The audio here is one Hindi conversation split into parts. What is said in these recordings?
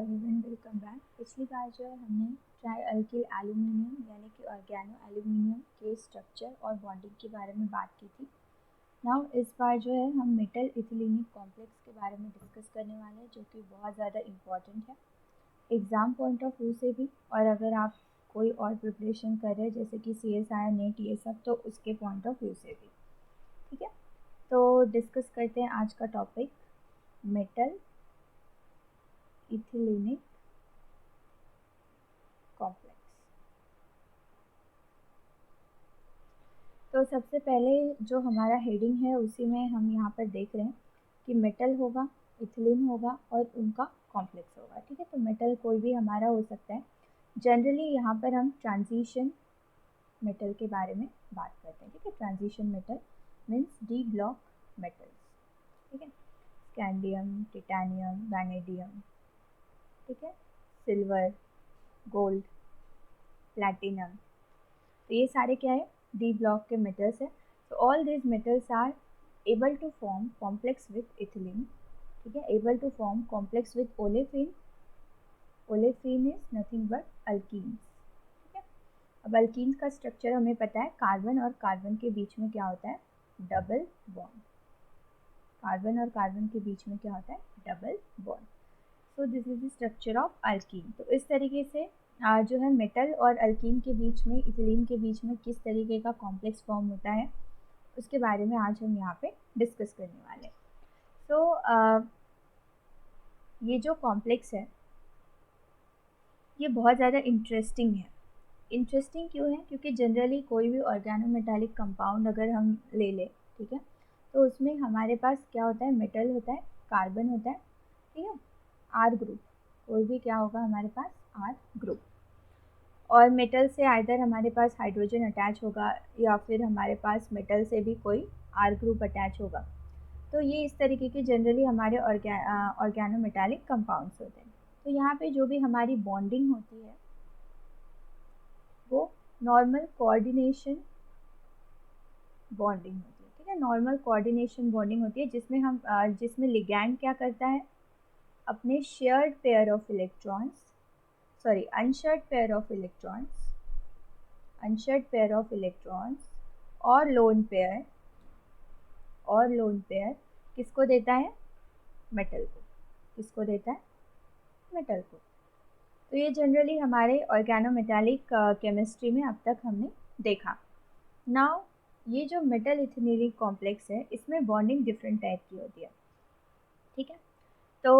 Everyone, welcome back. पिछली बार जो है हमने ट्राई अल्किल एल्यूमिनियम यानी कि ऑर्गेनो एल्यूमिनियम के स्ट्रक्चर और बॉन्डिंग के बारे में बात की थी। नाउ इस बार जो है हम मेटल इथिलीनिक कॉम्प्लेक्स के बारे में डिस्कस करने वाले हैं, जो कि बहुत ज़्यादा इम्पॉर्टेंट है एग्ज़ाम पॉइंट ऑफ व्यू से भी, और अगर आप कोई और प्रिपरेशन कर रहे हैं जैसे कि CSIR नेट ये सब, तो उसके पॉइंट ऑफ व्यू से भी। ठीक है, तो डिस्कस करते हैं आज का टॉपिक मेटल इथिलीनिक कॉम्प्लेक्स। तो सबसे पहले जो हमारा हेडिंग है उसी में हम यहाँ पर देख रहे हैं कि मेटल होगा, इथिलीन होगा और उनका कॉम्प्लेक्स होगा। ठीक है, तो मेटल कोई भी हमारा हो सकता है। जनरली यहाँ पर हम ट्रांजिशन मेटल के बारे में बात करते हैं। ठीक है, transition metal means D block metals. ठीक है, स्कैंडियम, टिटेनियम, वैनेडियम, ठीक है, सिल्वर, गोल्ड, प्लैटिनम, तो ये सारे क्या है, डी ब्लॉक के मेटल्स है। तो all these metals are able to form complex with ethylene. ठीक है, able to form complex with olefin. Olefin is nothing but alkenes. ठीक है, अब अल्कीन्स का स्ट्रक्चर हमें पता है, कार्बन और कार्बन के बीच में क्या होता है, डबल बॉन्ड। कार्बन और कार्बन के बीच में क्या होता है, double bond. So this is the structure of alkyne. तो इस तरीके से जो है मेटल और अल्कीन के बीच में, इथिलीन के बीच में किस तरीके का कॉम्प्लेक्स फॉर्म होता है उसके बारे में आज हम यहाँ पे डिस्कस करने वाले हैं। सो ये जो कॉम्प्लेक्स है ये बहुत ज़्यादा इंटरेस्टिंग है। इंटरेस्टिंग क्यों है, क्योंकि जनरली कोई भी ऑर्गेनोमेटालिक कंपाउंड अगर हम ले लें, ठीक है, तो उसमें हमारे पास क्या होता है, मेटल होता है, कार्बन होता है, ठीक है, आर ग्रुप, कोई भी क्या होगा हमारे पास, आर ग्रुप। और मेटल से आइदर हमारे पास हाइड्रोजन अटैच होगा या फिर हमारे पास मेटल से भी कोई आर ग्रुप अटैच होगा। तो ये इस तरीके के जनरली हमारे ऑर्गेनोमेटालिक कंपाउंड्स होते हैं। तो यहाँ पे जो भी हमारी बॉन्डिंग होती है वो नॉर्मल कोऑर्डिनेशन बॉन्डिंग होती है। ठीक है, नॉर्मल कोऑर्डिनेशन बॉन्डिंग होती है जिसमें लिगैंड क्या करता है, अपने shared pair of electrons, sorry unshared pair of electrons और लोन पेयर किसको देता है, मेटल को। किसको देता है, मेटल को। तो ये जनरली हमारे ऑर्गेनोमेटालिक केमिस्ट्री में अब तक हमने देखा। नाउ ये जो मेटल इथिलीनिक कॉम्प्लेक्स है इसमें बॉन्डिंग डिफरेंट टाइप की होती है। ठीक है, तो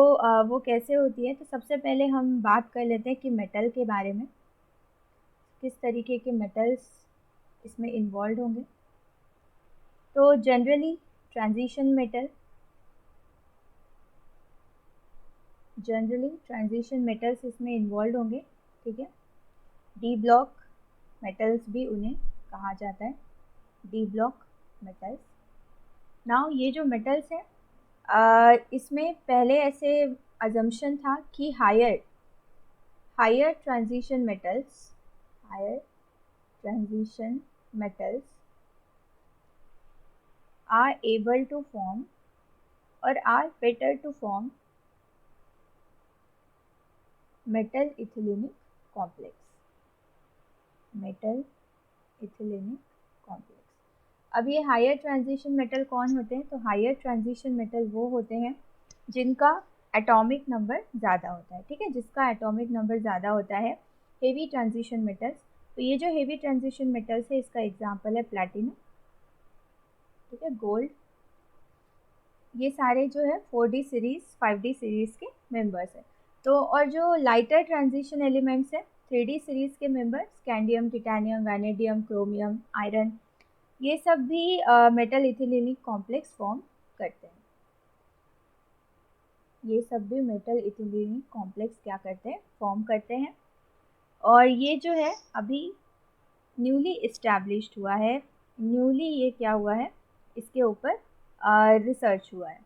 वो कैसे होती है, तो सबसे पहले हम बात कर लेते हैं कि मेटल के बारे में, किस तरीके के मेटल्स इसमें इन्वॉल्व होंगे। तो जनरली ट्रांजिशन मेटल्स इसमें इन्वॉल्व होंगे। ठीक है, डी ब्लॉक मेटल्स भी उन्हें कहा जाता है, डी ब्लॉक मेटल्स। नाउ ये जो मेटल्स है इसमें पहले ऐसे अजम्पशन था कि higher transition metals are able to form or are better to form metal ethylenic complex। अब ये हायर ट्रांजिशन मेटल कौन होते हैं, तो हायर ट्रांजिशन मेटल वो होते हैं जिनका एटॉमिक नंबर ज़्यादा होता है। ठीक है, जिसका एटॉमिक नंबर ज़्यादा होता है, हेवी ट्रांजिशन मेटल्स। तो ये जो हेवी ट्रांजिशन मेटल्स है इसका एग्जांपल है प्लैटिनम, ठीक है, गोल्ड, ये सारे जो है 4D सीरीज 5D सीरीज के मेंबर्स हैं। तो और जो लाइटर ट्रांजिशन एलिमेंट्स है 3D सीरीज के member, scandium, titanium, vanadium, chromium, iron, ये सब भी मेटल इथिलीनिक कॉम्प्लेक्स फॉर्म करते हैं। ये सब भी मेटल इथिलीनिक कॉम्प्लेक्स क्या करते हैं, फॉर्म करते हैं। और ये जो है अभी न्यूली इस्टेब्लिश्ड हुआ है, न्यूली ये क्या हुआ है, इसके ऊपर रिसर्च हुआ है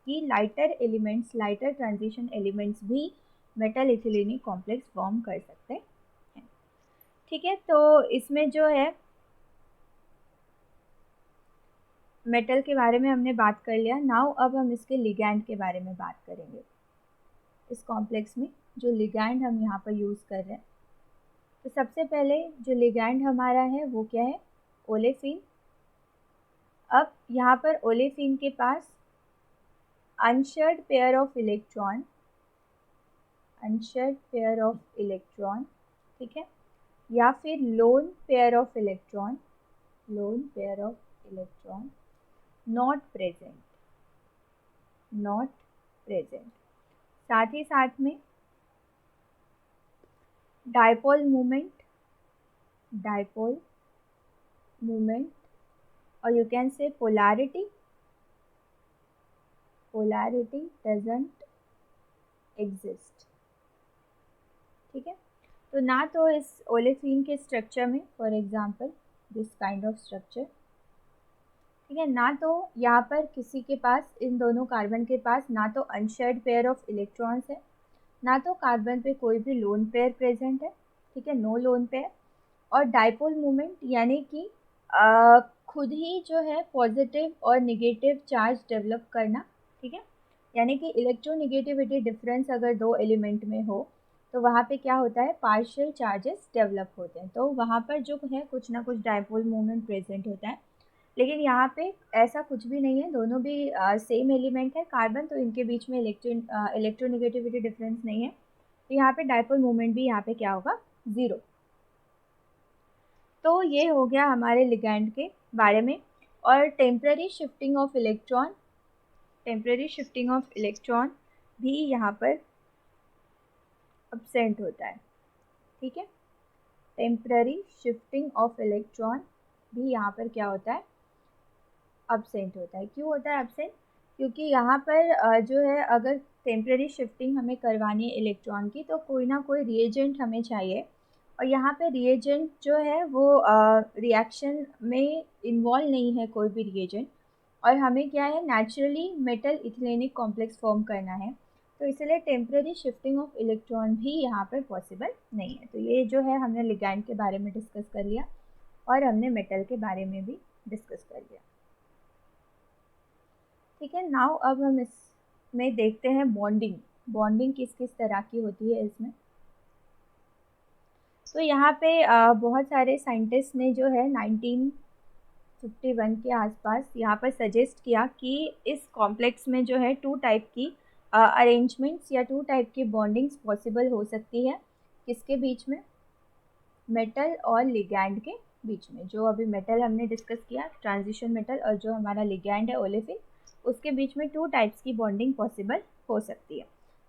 कि लाइटर ट्रांजिशन एलिमेंट्स भी मेटल इथिलीनिक कॉम्प्लेक्स फॉर्म कर सकते हैं। ठीक है, तो इसमें जो है मेटल के बारे में हमने बात कर लिया। नाउ अब हम इसके लिगैंड के बारे में बात करेंगे। इस कॉम्प्लेक्स में जो लिगैंड हम यहाँ पर यूज़ कर रहे हैं। तो सबसे पहले जो लिगैंड हमारा है वो क्या है, ओलेफिन। अब यहाँ पर ओलेफिन के पास unshared pair of electron, unshared pair of electron, ठीक है, या फिर lone pair of electron, lone pair of electron not present, not present. साथ ही साथ में डायपोल मोमेंट, डायपोल मोमेंट, और you can say polarity, polarity doesn't exist, ठीक है। तो ना तो इस ओलेफिन के स्ट्रक्चर में, for example this kind of structure, ठीक है, ना तो यहाँ पर किसी के पास, इन दोनों कार्बन के पास ना तो अनशेयर्ड पेयर ऑफ इलेक्ट्रॉन्स है, ना तो कार्बन पे कोई भी लोन पेयर प्रेजेंट है, ठीक है, नो लोन पेयर। और डायपोल मोमेंट यानी कि खुद ही जो है पॉजिटिव और नेगेटिव चार्ज डेवलप करना, ठीक है, यानी कि इलेक्ट्रोनेगेटिविटी डिफरेंस अगर दो एलिमेंट में हो तो वहाँ पे क्या होता है, पार्शियल चार्जेस डेवलप होते हैं, तो वहाँ पर जो है कुछ ना कुछ डायपोल मोमेंट प्रेजेंट होता है। लेकिन यहाँ पे ऐसा कुछ भी नहीं है, दोनों भी सेम एलिमेंट है कार्बन, तो इनके बीच में इलेक्ट्रोनेगेटिविटी डिफरेंस नहीं है, तो यहाँ पे डायपोल मोमेंट भी यहाँ पे क्या होगा, ज़ीरो। तो ये हो गया हमारे लिगैंड के बारे में। और temporary shifting of electron, temporary shifting of electron भी यहाँ पर अब्सेंट होता है, ठीक है, टेम्पररी शिफ्टिंग ऑफ इलेक्ट्रॉन भी यहाँ पर क्या होता है, अब्सेंट होता है। क्यों होता है अब्सेंट, क्योंकि यहाँ पर जो है अगर टेम्पररी शिफ्टिंग हमें करवानी है इलेक्ट्रॉन की तो कोई ना कोई रिएजेंट हमें चाहिए, और यहाँ पे रिएजेंट जो है वो रिएक्शन में इन्वॉल्व नहीं है कोई भी रिएजेंट, और हमें क्या है नेचुरली मेटल इथेलेनिक कॉम्प्लेक्स फॉर्म करना है, तो इसलिए टेम्पररी शिफ्टिंग ऑफ इलेक्ट्रॉन भी यहाँ पर पॉसिबल नहीं है। तो ये जो है हमने लिगैंड के बारे में डिस्कस कर लिया और हमने मेटल के बारे में भी डिस्कस कर लिया, ठीक है। नाउ अब हम इसमें देखते हैं बॉन्डिंग, बॉन्डिंग किस किस तरह की होती है इसमें। तो यहाँ पे बहुत सारे साइंटिस्ट ने जो है 1951 के आसपास यहाँ पर सजेस्ट किया कि इस कॉम्प्लेक्स में जो है टू टाइप की अरेंजमेंट्स या टू टाइप की बॉन्डिंग्स पॉसिबल हो सकती है, किसके बीच में, मेटल और लिगैंड के बीच में। जो अभी मेटल हमने डिस्कस किया ट्रांजिशन मेटल, और जो हमारा लिगैंड है ओलेफिन, उसके बीच में टू टाइप्स की बॉन्डिंग पॉसिबल हो सकती है।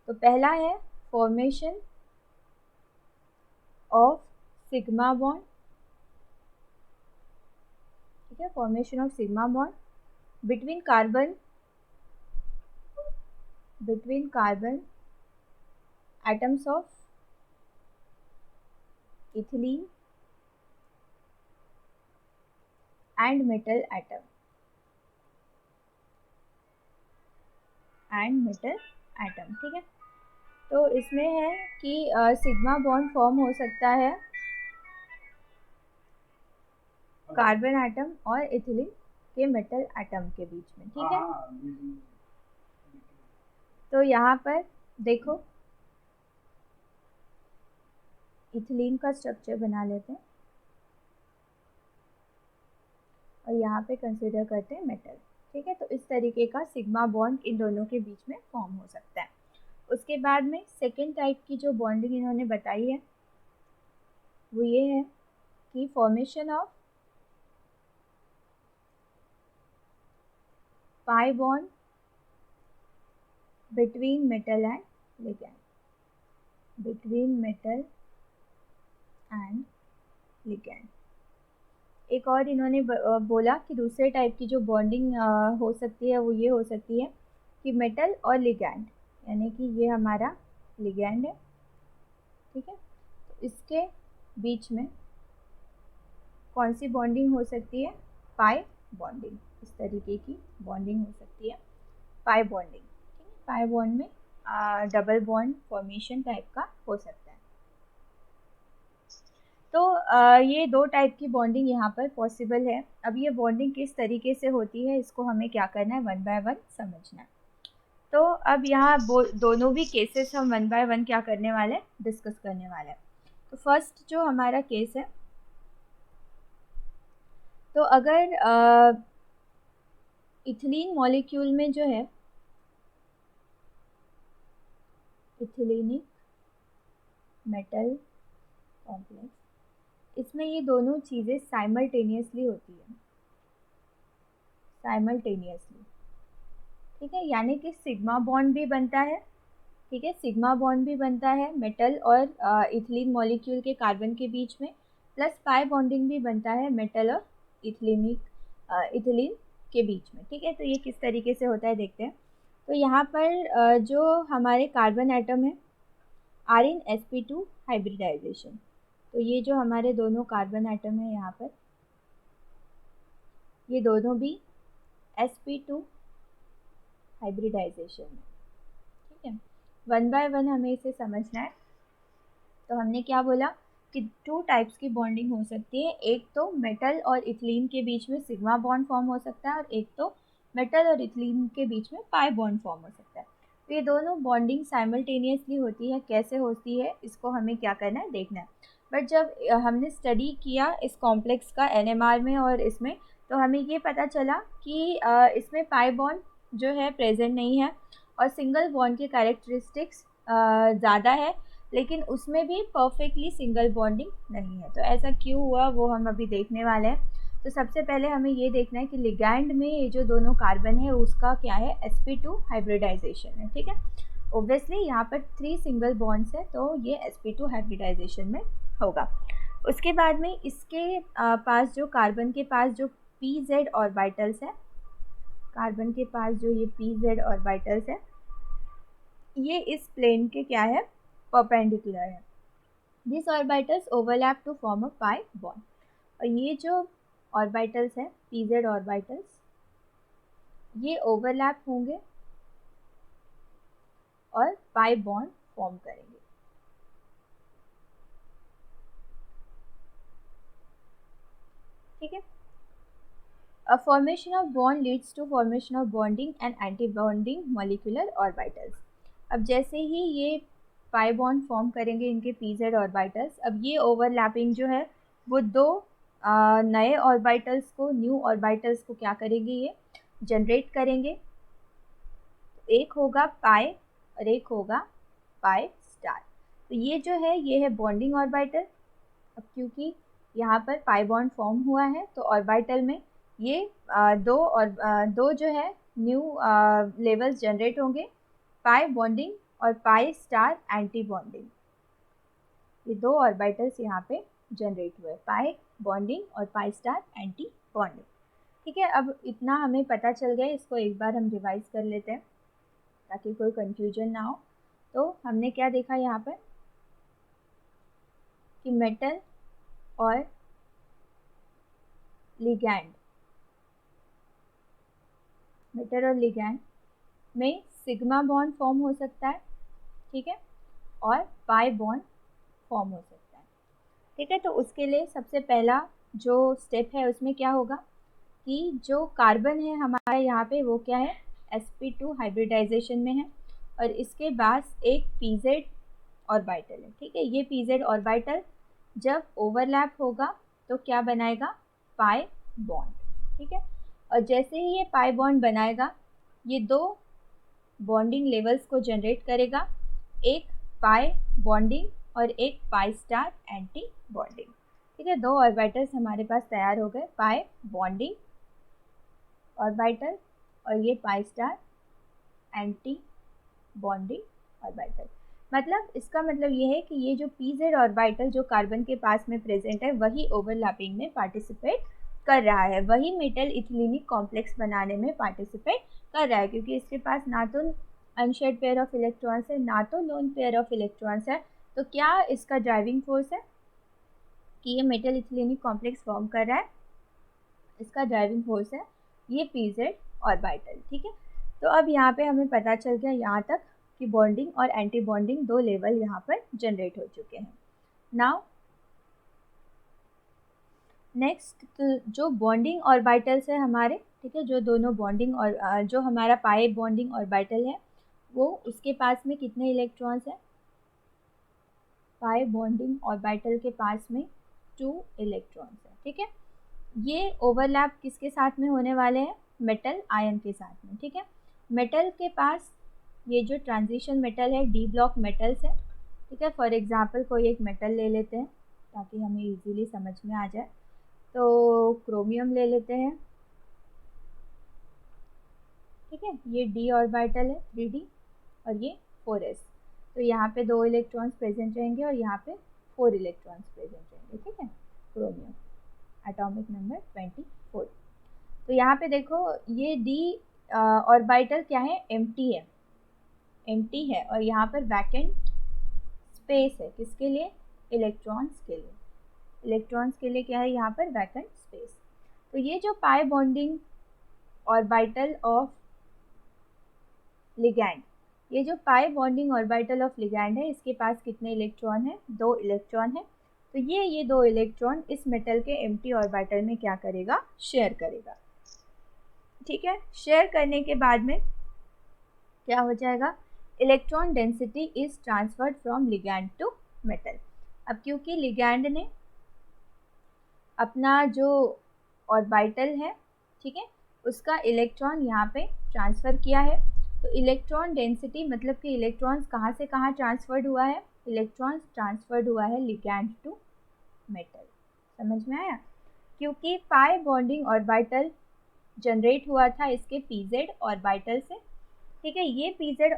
तो पहला है फॉर्मेशन ऑफ सिग्मा बॉन्ड, ठीक है, formation of sigma bond between carbon, between carbon atoms of ethylene and metal atom, ठीक है। तो इसमें है कि सिग्मा बॉन्ड फॉर्म हो सकता है कार्बन एटम और इथिलीन के मेटल एटम के बीच में, ठीक है। तो यहाँ पर देखो इथिलीन का स्ट्रक्चर बना लेते हैं और यहाँ पे कंसिडर करते हैं मेटल, ठीक है। तो इस तरीके का सिग्मा बॉन्ड इन दोनों के बीच में फॉर्म हो सकता है। उसके बाद में सेकेंड टाइप की जो बॉन्डिंग इन्होंने बताई है वो ये है कि formation of pi bond between metal and ligand, between metal and ligand. एक और इन्होंने बोला कि दूसरे टाइप की जो बॉन्डिंग हो सकती है वो ये हो सकती है कि मेटल और लिगैंड, यानी कि ये हमारा लिगैंड है, ठीक है, तो इसके बीच में कौन सी बॉन्डिंग हो सकती है, पाई बॉन्डिंग, इस तरीके की बॉन्डिंग हो सकती है पाई बॉन्डिंग, ठीक है। पाई बॉन्ड में डबल बॉन्ड फॉर्मेशन टाइप का हो सकता है। तो ये दो टाइप की बॉन्डिंग यहाँ पर पॉसिबल है। अब ये बॉन्डिंग किस तरीके से होती है इसको हमें क्या करना है, वन बाय वन समझना है। तो अब यहाँ दोनों भी केसेस हम वन बाय वन क्या करने वाले हैं, डिस्कस करने वाले हैं। तो फर्स्ट जो हमारा केस है, तो अगर इथिलीन मॉलिक्यूल में जो है इथिलीनिक मेटल कॉम्प्लेक्स, इसमें ये दोनों चीज़ें साइमल्टेनियसली होती है, साइमल्टेनियसली, ठीक है। यानी कि सिग्मा बॉन्ड भी बनता है, ठीक है, सिग्मा बॉन्ड भी बनता है मेटल और इथिलीन मॉलिक्यूल के कार्बन के बीच में, प्लस पाई बॉन्डिंग भी बनता है मेटल और इथिलीन के बीच में, ठीक है। तो ये किस तरीके से होता है देखते हैं। तो यहाँ पर जो हमारे कार्बन एटम है Rn sp2 हाइब्रिडाइजेशन, तो ये जो हमारे दोनों कार्बन एटम है यहाँ पर, ये दोनों भी sp2 हाइब्रिडाइजेशन है, ठीक है। वन बाय वन हमें इसे समझना है। तो हमने क्या बोला कि 2 टाइप्स की बॉन्डिंग हो सकती है, एक तो मेटल और इथिलीन के बीच में सिग्मा बॉन्ड फॉर्म हो सकता है, और एक तो मेटल और इथिलीन के बीच में पाई बॉन्ड फॉर्म हो सकता है। तो ये दोनों बॉन्डिंग साइमल्टेनियसली होती है, कैसे होती है इसको हमें क्या करना है, देखना है। बट जब हमने स्टडी किया इस कॉम्प्लेक्स का NMR में और इसमें, तो हमें ये पता चला कि इसमें पाई बॉन्ड जो है प्रेजेंट नहीं है, और सिंगल बॉन्ड के कैरेक्टरिस्टिक्स ज़्यादा है, लेकिन उसमें भी परफेक्टली सिंगल बॉन्डिंग नहीं है। तो ऐसा क्यों हुआ वो हम अभी देखने वाले हैं। तो सबसे पहले हमें ये देखना है कि लिगैंड में ये जो दोनों कार्बन है उसका क्या है, sp2 हाइब्रिडाइजेशन है, ठीक है। ओब्वियसली यहाँ पर 3 सिंगल बॉन्ड्स है, तो ये sp2 हाइब्रिडाइजेशन में होगा। उसके बाद में इसके पास जो कार्बन के पास जो pz ऑर्बिटल्स है, कार्बन के पास जो ये pz ऑर्बिटल्स है, ये इस प्लेन के क्या है, परपेंडिकुलर है। This orbitals overlap to form a pi bond, और ये जो ऑर्बिटल्स है pz ऑर्बिटल्स, ये ओवरलैप होंगे और पाई बॉन्ड फॉर्म करेंगे, ठीक है। A formation of bond leads to formation of bonding and anti-bonding molecular orbitals। अब जैसे ही ये पाई बॉन्ड फॉर्म करेंगे इनके pz ऑर्बिटल्स, अब ये ओवरलैपिंग जो है वो दो नए ऑर्बिटल्स को, न्यू ऑर्बिटल्स को क्या करेंगे, ये जनरेट करेंगे। एक होगा पाई और एक होगा पाई स्टार। तो ये जो है ये है बॉन्डिंग ऑर्बिटल। अब क्योंकि यहाँ पर पाई बॉन्ड फॉर्म हुआ है, तो ऑर्बिटल में ये दो जो है न्यू लेवल्स जनरेट होंगे, पाई बॉन्डिंग और पाई स्टार एंटी बॉन्डिंग। ये दो ऑर्बिटल्स यहाँ पे जनरेट हुए, पाई बॉन्डिंग और पाई स्टार एंटी बॉन्डिंग, ठीक है। अब इतना हमें पता चल गया, इसको एक बार हम रिवाइज कर लेते हैं ताकि कोई कंफ्यूजन ना हो। तो हमने क्या देखा यहाँ पर कि मेटल और लिगैंड, मेटल और लिगैंड में सिग्मा बॉन्ड फॉर्म हो सकता है, ठीक है, और पाई बॉन्ड फॉर्म हो सकता है, ठीक है। तो उसके लिए सबसे पहला जो स्टेप है उसमें क्या होगा कि जो कार्बन है हमारा यहाँ पे वो क्या है, sp2 हाइब्रिडाइजेशन में है, और इसके बाद एक pz ऑर्बिटल है, ठीक है। ये pz ऑर्बिटल जब ओवरलैप होगा तो क्या बनाएगा, पाई बॉन्ड, ठीक है। और जैसे ही ये पाई बॉन्ड बनाएगा, ये दो बॉन्डिंग लेवल्स को जनरेट करेगा, एक पाई बॉन्डिंग और एक पाई स्टार एंटी बॉन्डिंग, ठीक है। दो ऑर्बिटल्स हमारे पास तैयार हो गए, पाई बॉन्डिंग ऑर्बिटल और ये पाई स्टार एंटी बॉन्डिंग ऑर्बिटल। मतलब इसका मतलब ये है कि ये जो pz ऑर्बिटल जो कार्बन के पास में प्रेजेंट है वही ओवरलैपिंग में पार्टिसिपेट कर रहा है, वही मेटल इथिलीनिक कॉम्प्लेक्स बनाने में पार्टिसिपेट कर रहा है, क्योंकि इसके पास ना तो अनशेयर्ड पेयर ऑफ इलेक्ट्रॉन्स है ना तो लोन पेयर ऑफ इलेक्ट्रॉन्स है। तो क्या इसका ड्राइविंग फोर्स है कि ये मेटल इथिलीनिक कॉम्प्लेक्स फॉर्म कर रहा है, इसका ड्राइविंग फोर्स है ये pz ऑर्बिटल, ठीक है। तो अब यहाँ पे हमें पता चल गया यहाँ तक कि बॉन्डिंग और एंटी बॉन्डिंग दो लेवल यहाँ पर जनरेट हो चुके हैं। नाउ नेक्स्ट, तो जो बॉन्डिंग ऑर्बिटल्स है हमारे, ठीक है, जो दोनों बॉन्डिंग और जो हमारा पाई बॉन्डिंग ऑर्बिटल है वो उसके पास में कितने इलेक्ट्रॉन्स हैं, पाई बॉन्डिंग ऑर्बिटल के पास में 2 इलेक्ट्रॉन्स है। ठीक है, ये ओवरलैप किसके साथ में होने वाले हैं, मेटल आयन के साथ में। ठीक है, मेटल के पास ये जो ट्रांजिशन मेटल है डी ब्लॉक मेटल्स है। ठीक है, फॉर एग्जांपल कोई एक मेटल ले लेते हैं ताकि हमें इजीली समझ में आ जाए। तो क्रोमियम ले लेते हैं। ठीक है, ये डी ऑर्बिटल है 3d और ये 4s। तो यहाँ पे 2 इलेक्ट्रॉन्स प्रेजेंट रहेंगे और यहाँ पे 4 इलेक्ट्रॉन्स प्रेजेंट रहेंगे। ठीक है, क्रोमियम एटॉमिक नंबर 24। तो यहाँ पे देखो ये डी ऑर्बिटल क्या है, एम्प्टी है, एम्प्टी है और यहाँ पर वैकेंट स्पेस है, किसके लिए, इलेक्ट्रॉन्स के लिए। इलेक्ट्रॉन्स के लिए क्या है यहाँ पर, वैकेंट स्पेस। तो ये जो pi bonding orbital of ligand, ये जो pi bonding orbital of ligand है, इसके पास कितने इलेक्ट्रॉन है, 2 इलेक्ट्रॉन है। तो ये 2 इलेक्ट्रॉन इस मेटल के एम्प्टी ऑर्बिटल में क्या करेगा, शेयर करेगा। ठीक है, शेयर करने के बाद में क्या हो जाएगा, electron density is transferred from ligand to metal. अब क्योंकि लिगैंड ने अपना जो ऑर्बिटल है, ठीक है, उसका इलेक्ट्रॉन यहाँ पे ट्रांसफ़र किया है, तो इलेक्ट्रॉन डेंसिटी मतलब कि इलेक्ट्रॉन्स कहाँ से कहाँ ट्रांसफर्ड हुआ है, इलेक्ट्रॉन्स ट्रांसफर्ड हुआ है लिगैंड टू मेटल। समझ में आया, क्योंकि पाई बॉन्डिंग ऑर्बिटल जनरेट हुआ था इसके पीजेड ऑर्बिटल से। ठीक है, ये पीजेड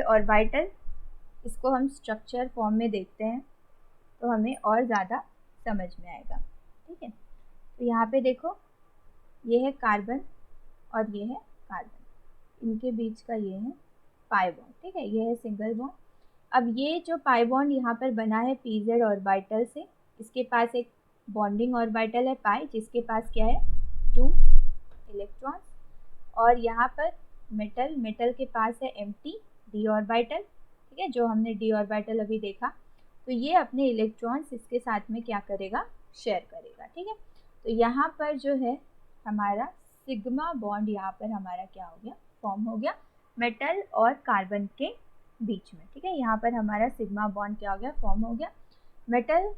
ऑर्बिटल इसको हम स्ट्रक्चर फॉर्म में देखते हैं तो हमें और ज़्यादा समझ में आएगा। ठीक है, तो यहाँ पे देखो ये है कार्बन और ये है कार्बन, इनके बीच का ये है पाई बॉन्ड। ठीक है, ये है सिंगल बॉन्ड। अब ये जो पाई बॉन्ड यहाँ पर बना है पीजेड ऑर्बिटल से, इसके पास एक बॉन्डिंग ऑर्बिटल है पाई, जिसके पास क्या है, 2 इलेक्ट्रॉन्स। और यहाँ पर मेटल के पास है एम्प्टी डी ऑर्बिटल। ठीक है, जो हमने डी ऑर्बिटल अभी देखा। तो ये अपने इलेक्ट्रॉन्स इसके साथ में क्या करेगा, शेयर करेगा। ठीक है, तो यहाँ पर जो है हमारा सिग्मा बॉन्ड यहाँ पर हमारा क्या हो गया, फॉर्म हो गया मेटल और कार्बन के बीच में। ठीक है, यहाँ पर हमारा सिग्मा बॉन्ड क्या हो गया, फॉर्म हो गया। मेटल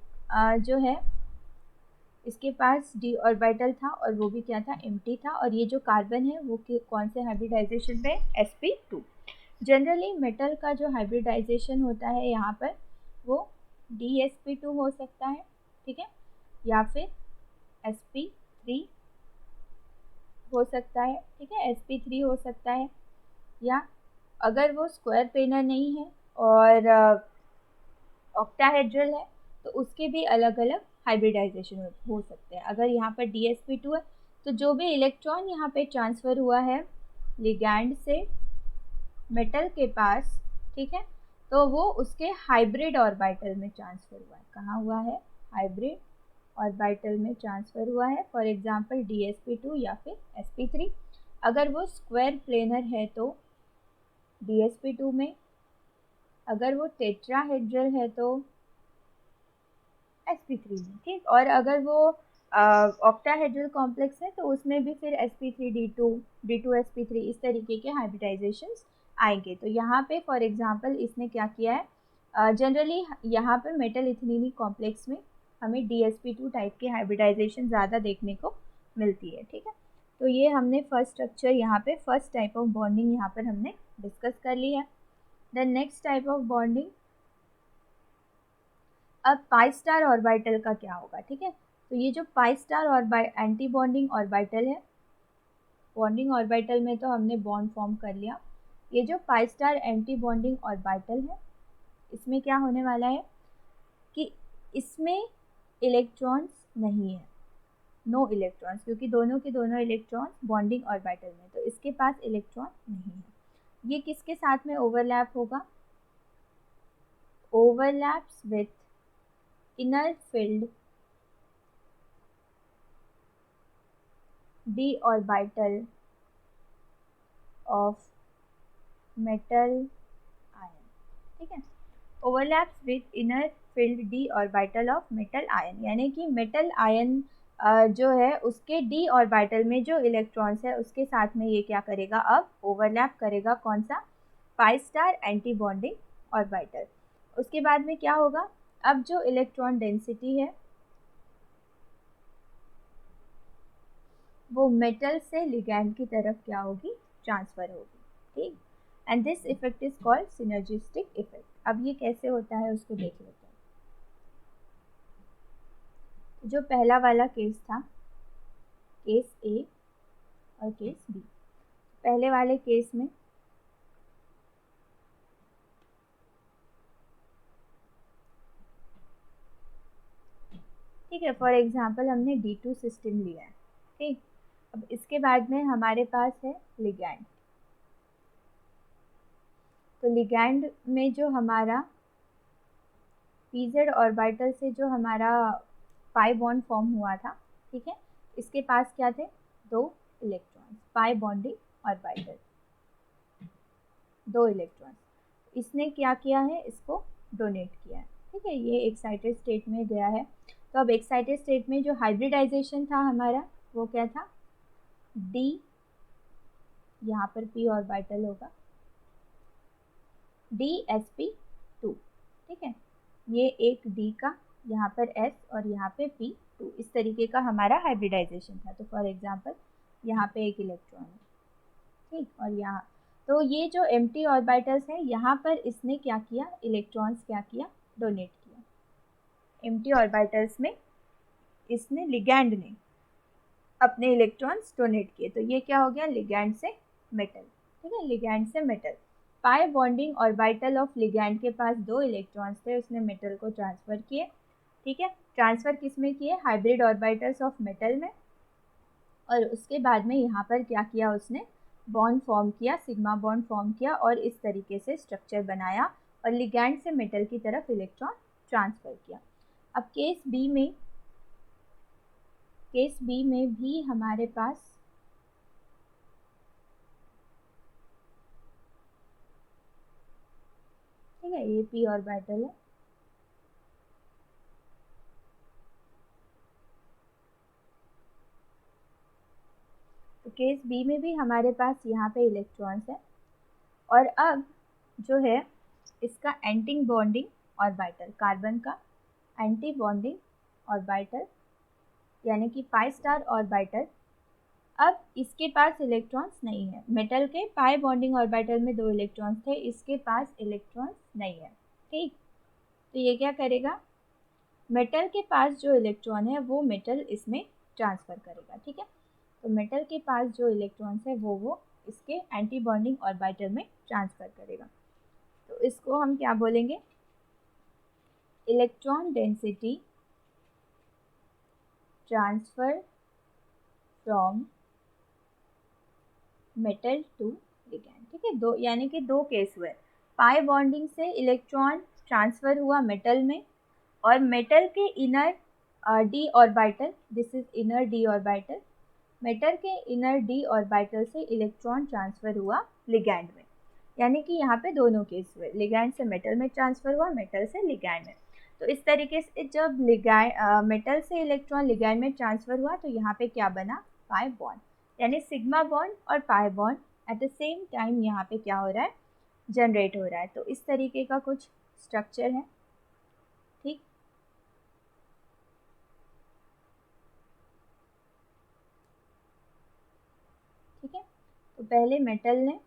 जो है इसके पास डी ऑर्बिटल था और वो भी क्या था, एम्प्टी था। और ये जो कार्बन है वो कौन से हाइब्रिडाइजेशन पे, sp2। जनरली मेटल का जो हाइब्रिडाइजेशन होता है यहाँ पर वो dsp2 हो सकता है। ठीक है, या फिर sp3 हो सकता है। ठीक है, sp3 हो सकता है, या अगर वो स्क्वायर पेनर नहीं है और ऑक्टाहेड्रल है तो उसके भी अलग अलग हाइब्रिडाइजेशन हो सकते हैं। अगर यहाँ पर dsp2 है तो जो भी इलेक्ट्रॉन यहाँ पे ट्रांसफ़र हुआ है लिगैंड से मेटल के पास, ठीक है, तो वो उसके हाइब्रिड ऑर्बिटल में ट्रांसफ़र हुआ है। कहाँ हुआ है, हाइब्रिड ऑर्बिटल में ट्रांसफ़र हुआ है। फॉर एग्जांपल dsp2 या फिर sp3। अगर वो स्क्वायर प्लेनर है तो dsp2 में, अगर वो टेट्राहेड्रल है तो sp3 में। ठीक, और अगर वो ऑक्टाहेड्रल कॉम्प्लेक्स है तो उसमें भी फिर sp3d2 d2sp3 इस तरीके के हाइब्रिडाइजेशंस आएंगे। तो यहाँ पे फॉर एग्जांपल इसने क्या किया है, जनरली यहाँ पर मेटल इथेनिली कॉम्प्लेक्स में हमें dsp2 टाइप की हाइब्रिडाइजेशन ज़्यादा देखने को मिलती है। ठीक है, तो ये हमने फर्स्ट स्ट्रक्चर यहाँ पे फर्स्ट टाइप ऑफ बॉन्डिंग यहाँ पर हमने डिस्कस कर ली है। Then next type of bonding, अब पाई स्टार ऑर्बिटल का क्या होगा। ठीक है, तो ये जो पाई स्टार एंटी बॉन्डिंग ऑर्बिटल है, बॉन्डिंग ऑर्बिटल में तो हमने बॉन्ड फॉर्म कर लिया। ये जो पाई स्टार एंटी बॉन्डिंग ऑर्बिटल है, इसमें क्या होने वाला है कि इसमें इलेक्ट्रॉन्स नहीं है, नो इलेक्ट्रॉन्स, क्योंकि दोनों के दोनों इलेक्ट्रॉन्स बॉन्डिंग ऑर्बिटल में, तो इसके पास इलेक्ट्रॉन नहीं है। ये किसके साथ में ओवरलैप होगा, overlaps with inner filled d orbital of metal ion। ठीक है, overlaps with inner field d orbital of metal ion, यानी कि मेटल आयन जो है उसके डी ऑर्बिटल में जो इलेक्ट्रॉन्स है उसके साथ में ये क्या करेगा, अब ओवरलैप करेगा, कौन सा, पाई स्टार एंटी बॉन्डिंग ऑर्बिटल। उसके बाद में क्या होगा, अब जो इलेक्ट्रॉन डेंसिटी है वो मेटल से लिगैंड की तरफ क्या होगी, ट्रांसफर होगी, ठीक। And this effect is called synergistic effect. अब ये कैसे होता है उसको देख लेते हैं। जो पहला वाला केस था, केस ए और केस बी। पहले वाले केस में ठीक है, फॉर एग्जांपल हमने D2 सिस्टम लिया है, ठीक। अब इसके बाद में हमारे पास है लिगैंड। तो लिगैंड में जो हमारा pz ऑर्बिटल से जो हमारा पाई बॉन्ड फॉर्म हुआ था, ठीक है, इसके पास क्या थे, दो इलेक्ट्रॉन्स, पाई बॉन्डिंग ऑर्बिटल, दो इलेक्ट्रॉन्स। इसने क्या किया है, इसको डोनेट किया है, ठीक है, ये एक्साइटेड स्टेट में गया है। तो अब एक्साइटेड स्टेट में जो हाइब्रिडाइजेशन था हमारा वो क्या था, डी, यहाँ पर p ऑर्बिटल होगा, DsP2, ठीक है, ये एक D का, यहाँ पर S और यहाँ पे P2, इस तरीके का हमारा हाइब्रिडाइजेशन था। तो फॉर एग्जांपल यहाँ पे एक इलेक्ट्रॉन है, ठीक, और यहाँ, तो ये जो एम्प्टी ऑर्बिटल्स है यहाँ पर इसने क्या किया, इलेक्ट्रॉन्स क्या किया, डोनेट किया। एम्प्टी ऑर्बिटल्स में इसने, लिगैंड ने अपने इलेक्ट्रॉन्स डोनेट किए। तो ये क्या हो गया, लिगैंड से मेटल, ठीक है, लिगैंड से metal. Pi bonding orbital of ligand के पास दो इलेक्ट्रॉन्स थे, उसने मेटल को ट्रांसफर किए, ठीक है। ट्रांसफर किस में किए, हाइब्रिड ऑर्बिटल्स ऑफ मेटल में। और उसके बाद में यहाँ पर क्या किया उसने, बॉन्ड फॉर्म किया, सिग्मा बॉन्ड फॉर्म किया और इस तरीके से स्ट्रक्चर बनाया और लिगैंड से मेटल की तरफ इलेक्ट्रॉन ट्रांसफर किया। अब केस बी में भी हमारे पास ठीक है, ये p ऑर्बिटल है, तो केस बी में भी हमारे पास यहाँ पे इलेक्ट्रॉन्स है। और अब जो है इसका एंटी बॉन्डिंग ऑर्बिटल, कार्बन का एंटी बॉन्डिंग ऑर्बिटल यानी कि पाई स्टार ऑर्बिटल, अब इसके पास इलेक्ट्रॉन्स नहीं है। मेटल के पाई बॉन्डिंग ऑर्बिटल में दो इलेक्ट्रॉन्स थे, इसके पास इलेक्ट्रॉन्स नहीं है, ठीक। तो ये क्या करेगा, मेटल के पास जो इलेक्ट्रॉन है वो मेटल इसमें ट्रांसफ़र करेगा, ठीक है। तो मेटल के पास जो इलेक्ट्रॉन्स है वो इसके एंटी बॉन्डिंग ऑर्बिटल में ट्रांसफ़र करेगा। तो इसको हम क्या बोलेंगे, electron density transfer from metal to ligand, ठीक है। दो, यानी कि दो केस हुए, पाई बॉन्डिंग से इलेक्ट्रॉन ट्रांसफ़र हुआ मेटल में, और मेटल के inner d orbital, this is inner d orbital, metal के इनर डी ऑर्बिटल से इलेक्ट्रॉन ट्रांसफ़र हुआ लिगैंड में। यानी कि यहाँ पे दोनों केस हुए, लिगैंड से मेटल में ट्रांसफ़र हुआ, मेटल से लिगैंड में। तो इस तरीके से जब मेटल से इलेक्ट्रॉन लिगैंड में ट्रांसफ़र हुआ तो यहाँ पे क्या बना, पाई बॉन्ड, यानी सिग्मा बॉन्ड और pi bond at the same time यहाँ पे क्या हो रहा है, जनरेट हो रहा है। तो इस तरीके का कुछ स्ट्रक्चर है, ठीक। ठीक है, तो पहले मेटल ने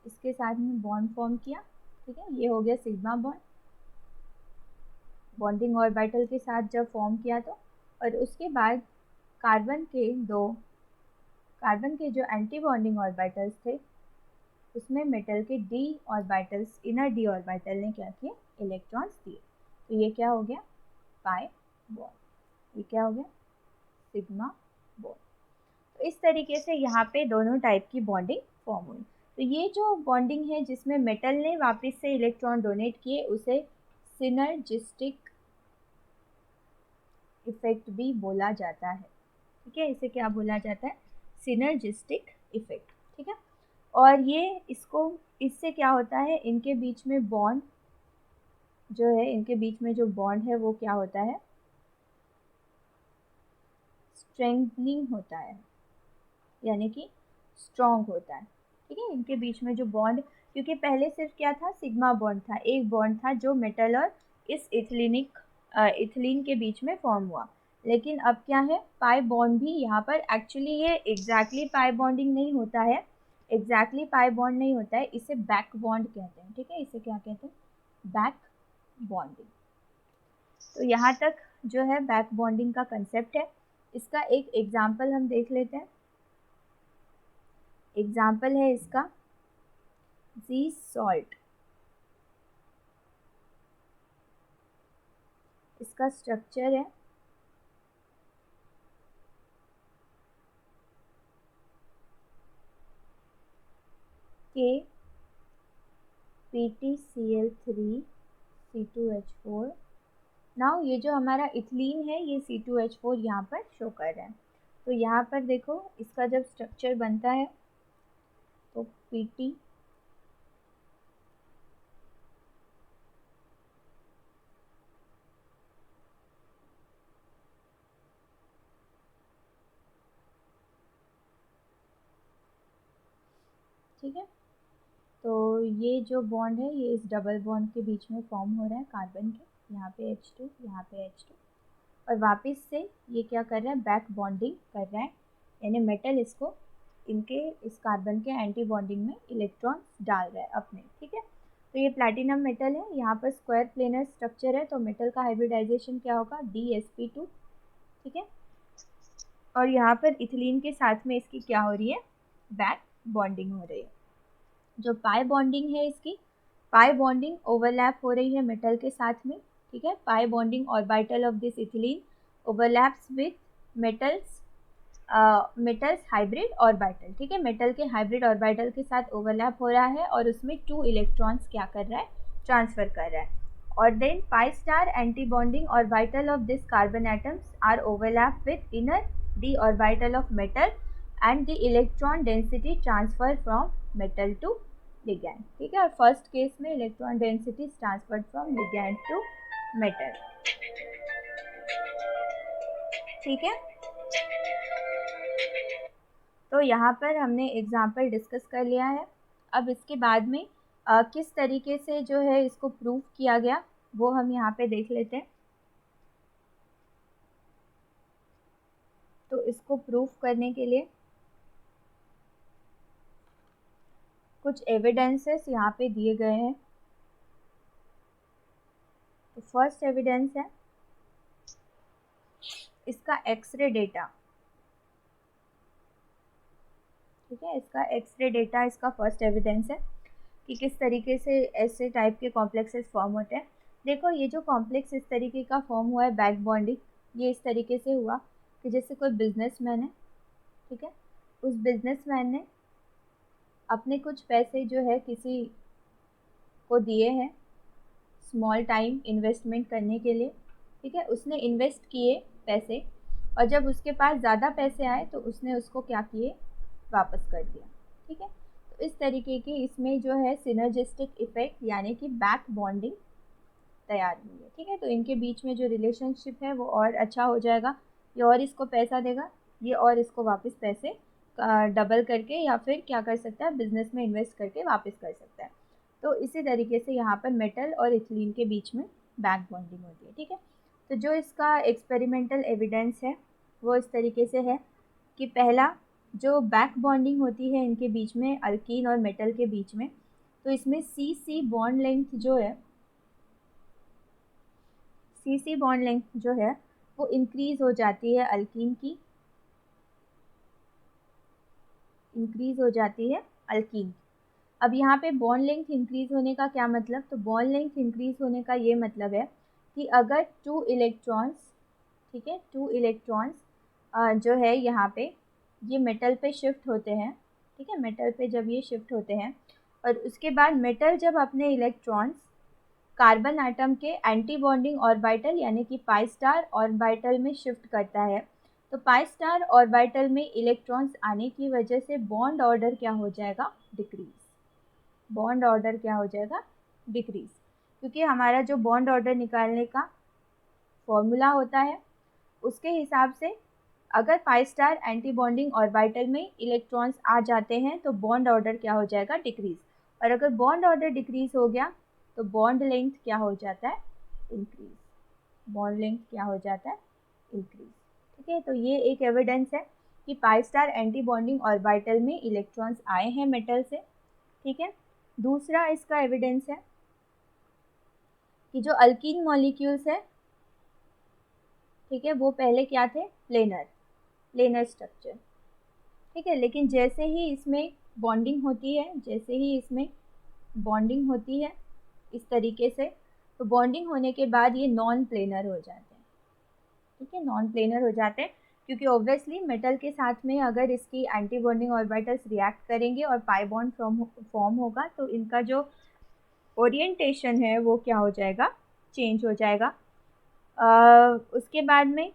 इसके साथ में बॉन्ड फॉर्म किया, ठीक है, ये हो गया सिग्मा बॉन्ड, बॉन्डिंग ऑर्बिटल के साथ जब फॉर्म किया तो, और उसके बाद कार्बन के जो एंटी बॉन्डिंग ऑर्बिटल्स थे उसमें मेटल के D orbitals, inner d orbital ने क्या किया, इलेक्ट्रॉन्स दिए। तो ये क्या हो गया, पाई बॉन्ड, ये क्या हो गया, सिग्मा बॉन्ड। तो इस तरीके से यहाँ पे दोनों टाइप की बॉन्डिंग फॉर्म हुई। तो ये जो बॉन्डिंग है जिसमें मेटल ने वापस से इलेक्ट्रॉन डोनेट किए उसे सिनर्जिस्टिक इफेक्ट भी बोला जाता है, ठीक है, इसे क्या बोला जाता है, सिनर्जिस्टिक इफेक्ट, ठीक है। और ये इससे क्या होता है, इनके बीच में बॉन्ड जो है, इनके बीच में जो बॉन्ड है वो क्या होता है, स्ट्रेंथनिंग होता है, यानी कि स्ट्रॉन्ग होता है। ठीक है, इनके बीच में जो बॉन्ड, क्योंकि पहले सिर्फ क्या था, सिग्मा बॉन्ड था, एक बॉन्ड था जो मेटल और इस इथिलीन के बीच में फॉर्म हुआ। लेकिन अब क्या है, पाई बॉन्ड भी यहाँ पर, एक्चुअली ये एग्जैक्टली पाई बॉन्डिंग नहीं होता है, एग्जैक्टली पाई बॉन्ड नहीं होता है, इसे बैक बॉन्ड कहते हैं। ठीक है, इसे क्या कहते हैं, बैक बॉन्डिंग। तो यहाँ तक जो है बैक बॉन्डिंग का कंसेप्ट है। इसका एक एग्जाम्पल हम देख लेते हैं। एग्जाम्पल है इसका ज़ी सॉल्ट। इसका स्ट्रक्चर है KPtCl3C2H4। नाउ ये जो हमारा इथिलीन है, ये C2H4 यहाँ पर शो कर रहा है। तो यहाँ पर देखो, इसका जब स्ट्रक्चर बनता है तो Pt ठीक है, तो ये जो बॉन्ड है ये इस डबल बॉन्ड के बीच में फॉर्म हो रहा है कार्बन के, यहाँ पे H2, यहाँ पे H2, और वापस से ये क्या कर रहा है, बैक बॉन्डिंग कर रहा है, यानी मेटल इसको इनके इस कार्बन के एंटी बॉन्डिंग में इलेक्ट्रॉन्स डाल रहा है अपने। ठीक है, तो ये प्लैटिनम मेटल है, यहाँ पर स्क्वायर प्लेनर स्ट्रक्चर है, तो मेटल का हाइब्रिडाइजेशन क्या होगा, DsP2। ठीक है, और यहाँ पर इथिलीन के साथ में इसकी क्या हो रही है, बैक बॉन्डिंग हो रही है। जो पाई बॉन्डिंग है इसकी, पाई बॉन्डिंग ओवरलैप हो रही है मेटल के साथ में। ठीक है, pi bonding orbital of this ethylene overlaps with metals hybrid orbital. ठीक है, मेटल के हाइब्रिड ऑर्बिटल के साथ ओवरलैप हो रहा है और उसमें 2 इलेक्ट्रॉन्स क्या कर रहा है, ट्रांसफर कर रहा है। और then pi star anti bonding orbital of this carbon atoms are overlap with inner d orbital of metal and the electron density transfer from metal to ligand। ठीक है, और फर्स्ट केस में electron density transferred from ligand to metal. ठीक है, तो यहाँ पर हमने एग्जाम्पल डिस्कस कर लिया है। अब इसके बाद में किस तरीके से जो है इसको प्रूव किया गया वो हम यहाँ पे देख लेते हैं। तो इसको प्रूव करने के लिए कुछ एविडेंसेस यहाँ पे दिए गए हैं। तो फर्स्ट एविडेंस है इसका एक्सरे डेटा। ठीक है, इसका एक्सरे डेटा इसका फर्स्ट एविडेंस है कि किस तरीके से ऐसे टाइप के कॉम्प्लेक्सेस फॉर्म होते हैं। देखो, ये जो कॉम्प्लेक्स इस तरीके का फॉर्म हुआ है बैक बॉन्डिंग, ये इस तरीके से हुआ कि जैसे कोई बिजनेसमैन है। ठीक है, उस बिजनेसमैन ने अपने कुछ पैसे जो है किसी को दिए हैं स्मॉल टाइम इन्वेस्टमेंट करने के लिए। ठीक है, उसने इन्वेस्ट किए पैसे, और जब उसके पास ज़्यादा पैसे आए तो उसने उसको क्या किए, वापस कर दिया। ठीक है, तो इस तरीके की इसमें जो है सिनर्जिस्टिक इफेक्ट यानी कि बैक बॉन्डिंग तैयार हुई है। ठीक है, तो इनके बीच में जो रिलेशनशिप है वो और अच्छा हो जाएगा। ये और इसको पैसा देगा, ये और इसको वापस पैसे डबल करके या फिर क्या कर सकता है, बिजनेस में इन्वेस्ट करके वापस कर सकता है। तो इसी तरीके से यहाँ पर मेटल और इथिलीन के बीच में बैक बॉन्डिंग होती है। ठीक है, तो जो इसका एक्सपेरिमेंटल एविडेंस है वो इस तरीके से है कि पहला जो बैक बॉन्डिंग होती है इनके बीच में, अल्कीन और मेटल के बीच में, तो इसमें CC बॉन्ड लेंथ जो है, CC बॉन्ड लेंथ जो है वो इंक्रीज हो जाती है अल्कीन की, इंक्रीज हो जाती है अल्कीन की। अब यहाँ पे बॉन्ड लेंथ इंक्रीज होने का क्या मतलब, तो बॉन्ड लेंथ इंक्रीज होने का ये मतलब है कि अगर 2 इलेक्ट्रॉन्स, ठीक है, 2 इलेक्ट्रॉन्स जो है यहाँ पे ये मेटल पे शिफ्ट होते हैं। ठीक है, मेटल पे जब ये शिफ्ट होते हैं और उसके बाद मेटल जब अपने इलेक्ट्रॉन्स कार्बन एटम के एंटी बॉन्डिंग ऑर्बिटल यानी कि पाई स्टार ऑर्बिटल में शिफ्ट करता है, तो पाई स्टार ऑर्बिटल में इलेक्ट्रॉन्स आने की वजह से बॉन्ड ऑर्डर क्या हो जाएगा, डिक्रीज। बॉन्ड ऑर्डर क्या हो जाएगा, डिक्रीज, क्योंकि हमारा जो बॉन्ड ऑर्डर निकालने का फॉर्मूला होता है उसके हिसाब से अगर 5 स्टार एंटी बॉन्डिंग ऑर्बिटल में इलेक्ट्रॉन्स आ जाते हैं तो बॉन्ड ऑर्डर क्या हो जाएगा, डिक्रीज। और अगर बॉन्ड ऑर्डर डिक्रीज हो गया तो बॉन्ड लेंथ क्या हो जाता है, इंक्रीज। बॉन्ड लेंथ क्या हो जाता है, इंक्रीज। ठीक है, तो ये एक एविडेंस है कि 5 स्टार एंटी बॉन्डिंग ऑर्बिटल में इलेक्ट्रॉन्स आए हैं मेटल से। ठीक है, दूसरा इसका एविडेंस है कि जो अल्कीन मॉलिक्यूल्स है, ठीक है, वो पहले क्या थे, प्लेनर स्ट्रक्चर। ठीक है, लेकिन जैसे ही इसमें बॉन्डिंग होती है, जैसे ही इसमें बॉन्डिंग होती है इस तरीके से, तो बॉन्डिंग होने के बाद ये नॉन प्लेनर हो जाते हैं। ठीक है, नॉन प्लेनर हो जाते हैं क्योंकि ऑब्वियसली मेटल के साथ में अगर इसकी एंटी बॉन्डिंग ऑर्बिटल्स रिएक्ट करेंगे और पाई बॉन्ड फॉर्म होगा तो इनका जो ओरिएंटेशन है वो क्या हो जाएगा, चेंज हो जाएगा। उसके बाद में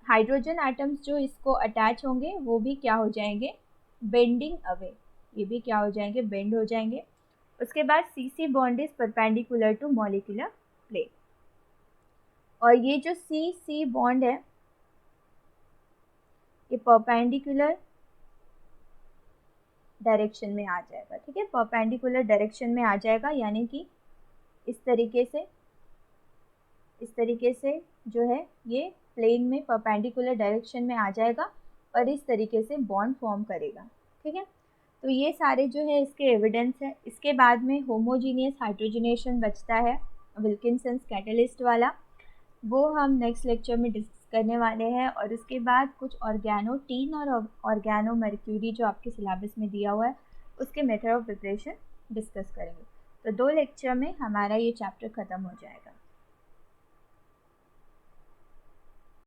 हाइड्रोजन एटम्स जो इसको अटैच होंगे वो भी क्या हो जाएंगे, बेंडिंग अवे, ये भी क्या हो जाएंगे, बेंड हो जाएंगे। उसके बाद CC bond is perpendicular to molecular plane, और ये जो CC बॉन्ड है ये परपेंडिकुलर डायरेक्शन में आ जाएगा। ठीक है, परपेंडिकुलर डायरेक्शन में आ जाएगा, यानी कि इस तरीके से जो है ये प्लेन में परपेंडिकुलर डायरेक्शन में आ जाएगा और इस तरीके से बॉन्ड फॉर्म करेगा। ठीक है, तो ये सारे जो है इसके एविडेंस है। इसके बाद में होमोजीनियस हाइड्रोजनेशन बचता है, विल्किंसन्स कैटलिस्ट वाला, वो हम नेक्स्ट लेक्चर में डिस्कस करने वाले हैं। और उसके बाद कुछ ऑर्गेनो टीन और ऑर्गेनो मर्क्यूरी जो आपके सिलेबस में दिया हुआ है उसके मेथड ऑफ प्रिपरेशन डिस्कस करेंगे। तो 2 लेक्चर में हमारा ये चैप्टर ख़त्म हो जाएगा।